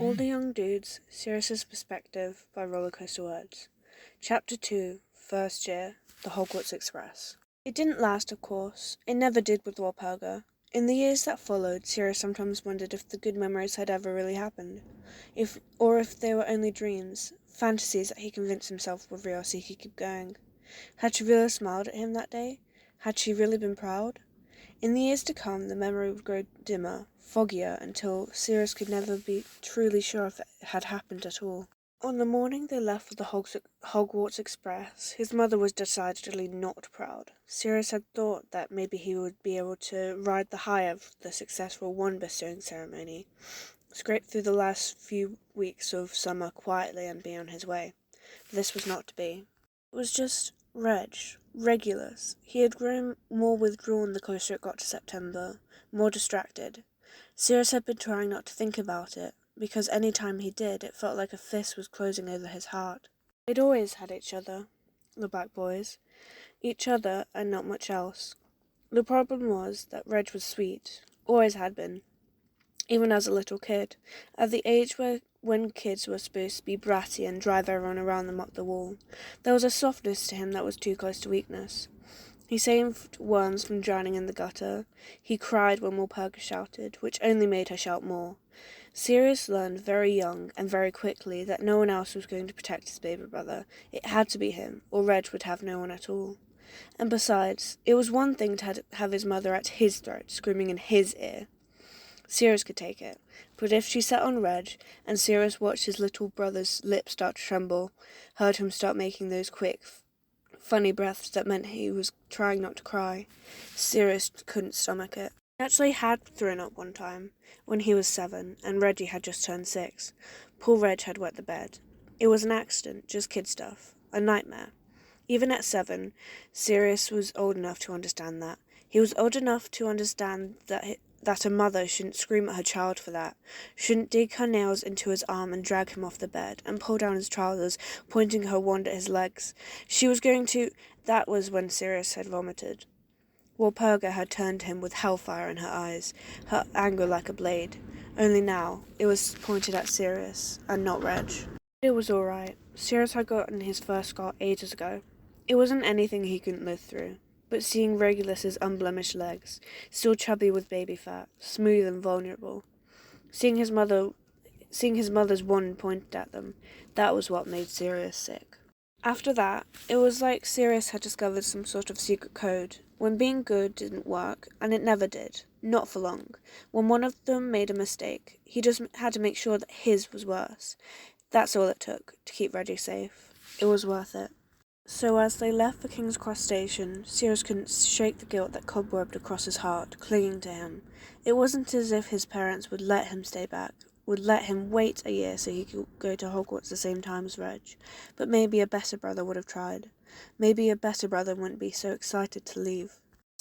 All the Young Dudes, Sirius's Perspective by ROLLERCOASTERWORDS. Chapter 2, First Year, The Hogwarts Express. It didn't last, of course. It never did with Walpurga. In the years that followed, Sirius sometimes wondered if the good memories had ever really happened, if they were only dreams, fantasies that he convinced himself were real so he could keep going. Had she really smiled at him that day? Had she really been proud? In the years to come, the memory would grow dimmer, foggier, until Sirius could never be truly sure if it had happened at all. On the morning they left for the Hogwarts Express, his mother was decidedly not proud. Sirius had thought that maybe he would be able to ride the high of the successful wand-bestowing ceremony, scrape through the last few weeks of summer quietly and be on his way. But this was not to be. It was just Regulus. He had grown more withdrawn the closer it got to September, more distracted. Sirius had been trying not to think about it, because any time he did, it felt like a fist was closing over his heart. They'd always had each other, the Black Boys. Each other and not much else. The problem was that Reg was sweet, always had been, even as a little kid, at the age when kids were supposed to be bratty and drive everyone around them up the wall. There was a softness to him that was too close to weakness. He saved worms from drowning in the gutter. He cried when Walpurga shouted, which only made her shout more. Sirius learned very young and very quickly that no one else was going to protect his baby brother. It had to be him, or Reg would have no one at all. And besides, it was one thing to have his mother at his throat, screaming in his ear. Sirius could take it, but if she sat on Reg, and Sirius watched his little brother's lips start to tremble, heard him start making those quick, funny breaths that meant he was trying not to cry, Sirius couldn't stomach it. He actually had thrown up one time, when he was 7, and Reggie had just turned 6. Poor Reg had wet the bed. It was an accident, just kid stuff, a nightmare. Even at 7, Sirius was old enough to understand that. He was old enough to understand that a mother shouldn't scream at her child for that, shouldn't dig her nails into his arm and drag him off the bed, and pull down his trousers, pointing her wand at his legs. She was going to— That was when Sirius had vomited. Walpurga had turned to him with hellfire in her eyes, her anger like a blade. Only now, it was pointed at Sirius, and not Reg. It was all right. Sirius had gotten his first scar ages ago. It wasn't anything he couldn't live through. But seeing Regulus's unblemished legs, still chubby with baby fat, smooth and vulnerable, seeing his mother's wand pointed at them, that was what made Sirius sick. After that, it was like Sirius had discovered some sort of secret code, when being good didn't work, and it never did, not for long. When one of them made a mistake, he just had to make sure that his was worse. That's all it took, to keep Reggie safe. It was worth it. So as they left for King's Cross Station, Sirius couldn't shake the guilt that cobwebbed across his heart, clinging to him. It wasn't as if his parents would let him stay back, would let him wait a year so he could go to Hogwarts the same time as Reg. But maybe a better brother would have tried. Maybe a better brother wouldn't be so excited to leave. All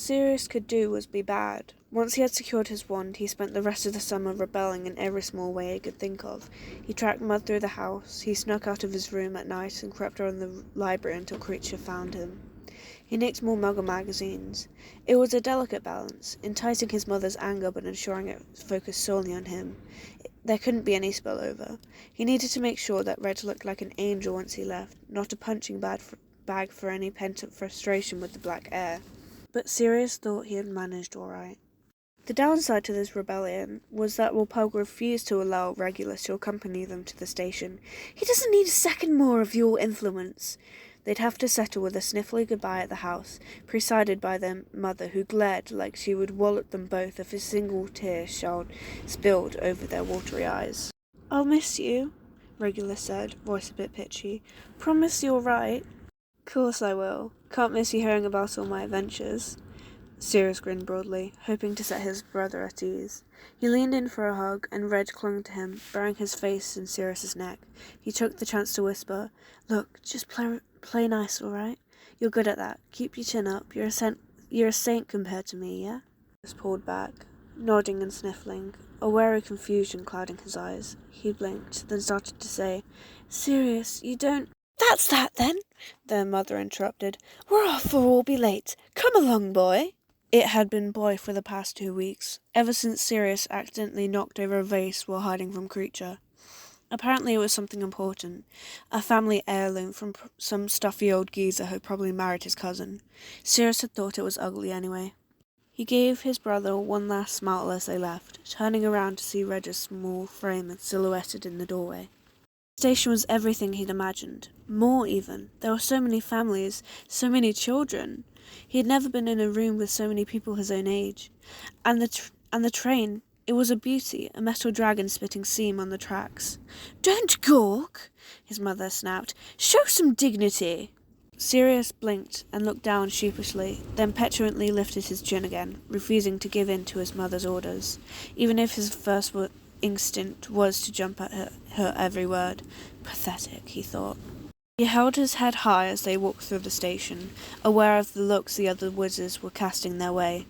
Sirius could do was be bad. Once he had secured his wand, he spent the rest of the summer rebelling in every small way he could think of. He tracked Mud through the house, he snuck out of his room at night and crept around the library until Creature found him. He nicked more Muggle magazines. It was a delicate balance, enticing his mother's anger but ensuring it focused solely on him. There couldn't be any spillover. He needed to make sure that Reg looked like an angel once he left, not a punching bag for any pent-up frustration with the black air. But Sirius thought he had managed all right. The downside to this rebellion was that Walpurga refused to allow Regulus to accompany them to the station. He doesn't need a second more of your influence. They'd have to settle with a sniffly goodbye at the house, presided by their mother, who glared like she would wallop them both if a single tear spilled over their watery eyes. "I'll miss you," Regulus said, voice a bit pitchy. "Promise you're right." "Course I will. Can't miss you hearing about all my adventures." Sirius grinned broadly, hoping to set his brother at ease. He leaned in for a hug, and Reg clung to him, burying his face in Sirius's neck. He took the chance to whisper, "Look, just play nice, all right? You're good at that. Keep your chin up. You're a saint compared to me, yeah?" He pulled back, nodding and sniffling, a wary confusion clouding his eyes. He blinked, then started to say, "Sirius, you don't—" "That's that, then," their mother interrupted. "We're off or we'll be late. Come along, boy." It had been boy for the past 2 weeks, ever since Sirius accidentally knocked over a vase while hiding from Creature. Apparently it was something important, a family heirloom from some stuffy old geezer who probably married his cousin. Sirius had thought it was ugly anyway. He gave his brother one last smile as they left, turning around to see Reg's small frame silhouetted in the doorway. The station was everything he'd imagined. More even. There were so many families, so many children. He had never been in a room with so many people his own age. And the train, it was a beauty, a metal dragon spitting steam on the tracks. "Don't gawk," his mother snapped. "Show some dignity." Sirius blinked and looked down sheepishly, then petulantly lifted his chin again, refusing to give in to his mother's orders, even if his first instinct was to jump at her every word. Pathetic, he thought. He held his head high as they walked through the station, aware of the looks the other wizards were casting their way.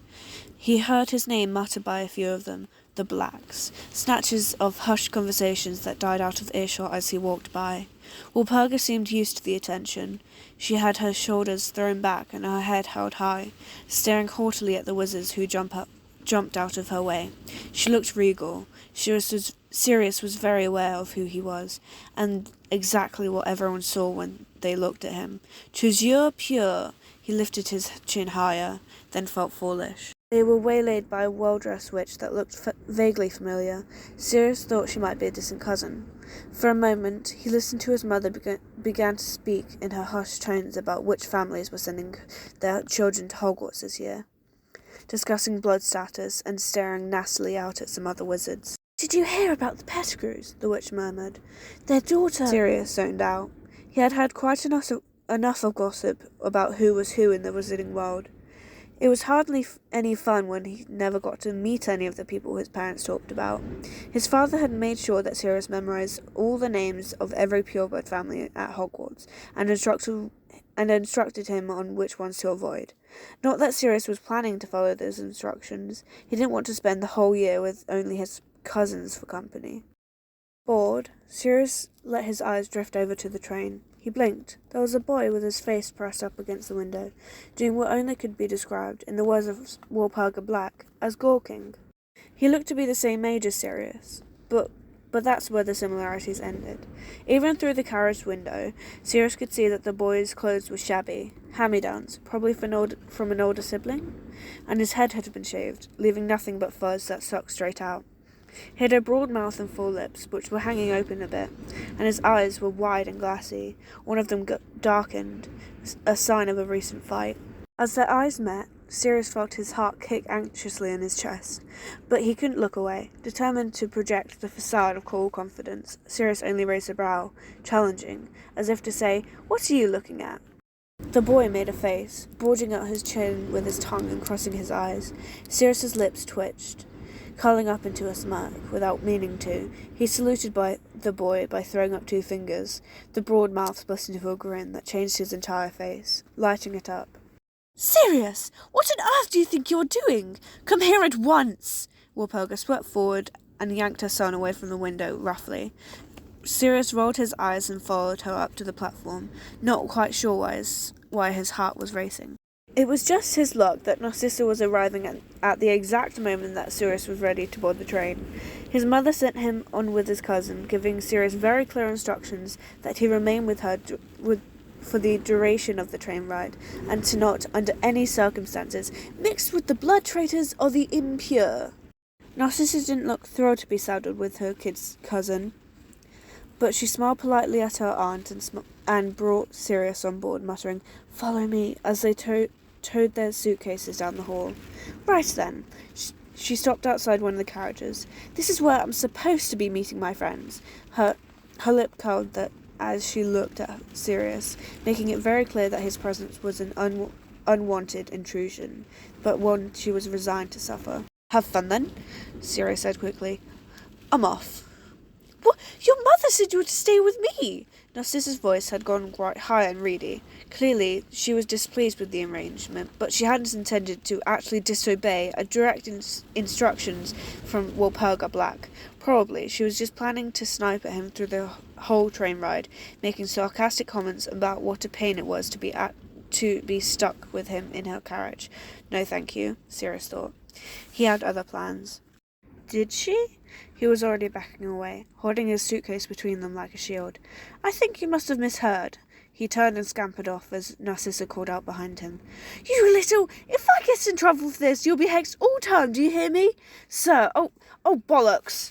He heard his name muttered by a few of them, the Blacks, snatches of hushed conversations that died out of earshot as he walked by. Walpurga seemed used to the attention. She had her shoulders thrown back and her head held high, staring haughtily at the wizards who jumped out of her way. She looked regal. Sirius was very aware of who he was, and exactly what everyone saw when they looked at him. "'Tis pure." He lifted his chin higher, then felt foolish. They were waylaid by a well-dressed witch that looked vaguely familiar. Sirius thought she might be a distant cousin. For a moment, he listened to his mother began to speak in her hushed tones about which families were sending their children to Hogwarts this year, discussing blood status and staring nastily out at some other wizards. "Did you hear about the Pettigrews?" the witch murmured. "Their daughter—" Sirius zoned out. He had had quite enough of gossip about who was who in the wizarding world. It was hardly any fun when he never got to meet any of the people his parents talked about. His father had made sure that Sirius memorized all the names of every pureblood family at Hogwarts, and instructed him on which ones to avoid. Not that Sirius was planning to follow those instructions. He didn't want to spend the whole year with only his cousins for company. Bored, Sirius let his eyes drift over to the train. He blinked. There was a boy with his face pressed up against the window, doing what only could be described, in the words of Walpurga Black, as gawking. He looked to be the same age as Sirius, but that's where the similarities ended. Even through the carriage window, Sirius could see that the boy's clothes were shabby, hand-me-downs, probably from an older sibling, and his head had been shaved, leaving nothing but fuzz that stuck straight out. He had a broad mouth and full lips, which were hanging open a bit, and his eyes were wide and glassy, one of them darkened, a sign of a recent fight. As their eyes met, Sirius felt his heart kick anxiously in his chest, but he couldn't look away. Determined to project the facade of cool confidence, Sirius only raised a brow, challenging, as if to say, "What are you looking at?" The boy made a face, bulging out his chin with his tongue and crossing his eyes. Sirius's lips twitched, curling up into a smirk, without meaning to. He saluted the boy by throwing up 2 fingers. The broad mouth split into a grin that changed his entire face, lighting it up. "Sirius! What on earth do you think you're doing? Come here at once!" Walpurga swept forward and yanked her son away from the window, roughly. Sirius rolled his eyes and followed her up to the platform, not quite sure why his heart was racing. It was just his luck that Narcissa was arriving at the exact moment that Sirius was ready to board the train. His mother sent him on with his cousin, giving Sirius very clear instructions that he remain with her for the duration of the train ride, and to not, under any circumstances, mix with the blood traitors or the impure. Narcissa didn't look thrilled to be saddled with her kid's cousin, but she smiled politely at her aunt and brought Sirius on board, muttering, "Follow me," as they towed their suitcases down the hall. "Right then." She stopped outside one of the carriages. "This is where I'm supposed to be meeting my friends." Her lip curled as she looked at Sirius, making it very clear that his presence was an unwanted intrusion, but one she was resigned to suffer. "Have fun then," Sirius said quickly. "I'm off." "What? Your mother said you were to stay with me!" Narcissa's voice had gone quite high and reedy. Clearly, she was displeased with the arrangement, but she hadn't intended to actually disobey a direct instructions from Walpurga Black. Probably, she was just planning to snipe at him through the whole train ride, making sarcastic comments about what a pain it was to be stuck with him in her carriage. No thank you, Sirius thought. He had other plans. Did she? He was already backing away, holding his suitcase between them like a shield. I think you must have misheard. He turned and scampered off as Narcissa called out behind him. You little... If I get in trouble for this, you'll be hexed all term, do you hear me? Sir, oh, bollocks.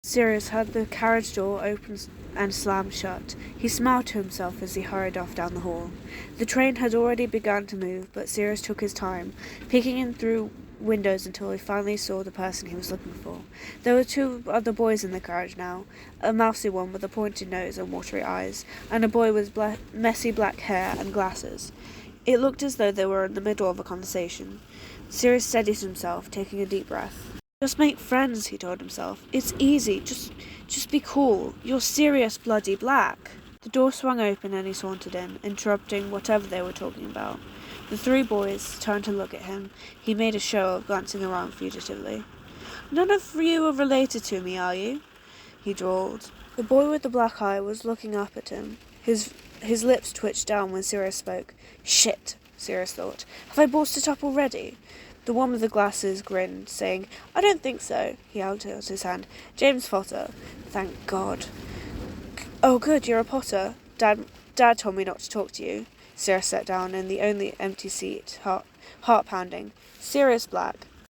Sirius heard the carriage door open and slam shut. He smiled to himself as he hurried off down the hall. The train had already begun to move, but Sirius took his time, peeking in through windows until he finally saw the person he was looking for. There were two other boys in the carriage now, a mousy one with a pointed nose and watery eyes, and a boy with messy black hair and glasses. It looked as though they were in the middle of a conversation. Sirius steadied himself, taking a deep breath. Just make friends, he told himself. It's easy. Just be cool. You're Sirius bloody Black. The door swung open and he sauntered in, interrupting whatever they were talking about. The three boys turned to look at him. He made a show of glancing around fugitively. None of you are related to me, are you? He drawled. The boy with the black eye was looking up at him. His lips twitched down when Sirius spoke. Shit, Sirius thought. Have I bossed it up already? The one with the glasses grinned, saying, I don't think so. He held out his hand. James Potter. Thank God. Oh, good, you're a Potter. Dad told me not to talk to you. Sirius sat down in the only empty seat, heart pounding. Sirius Black.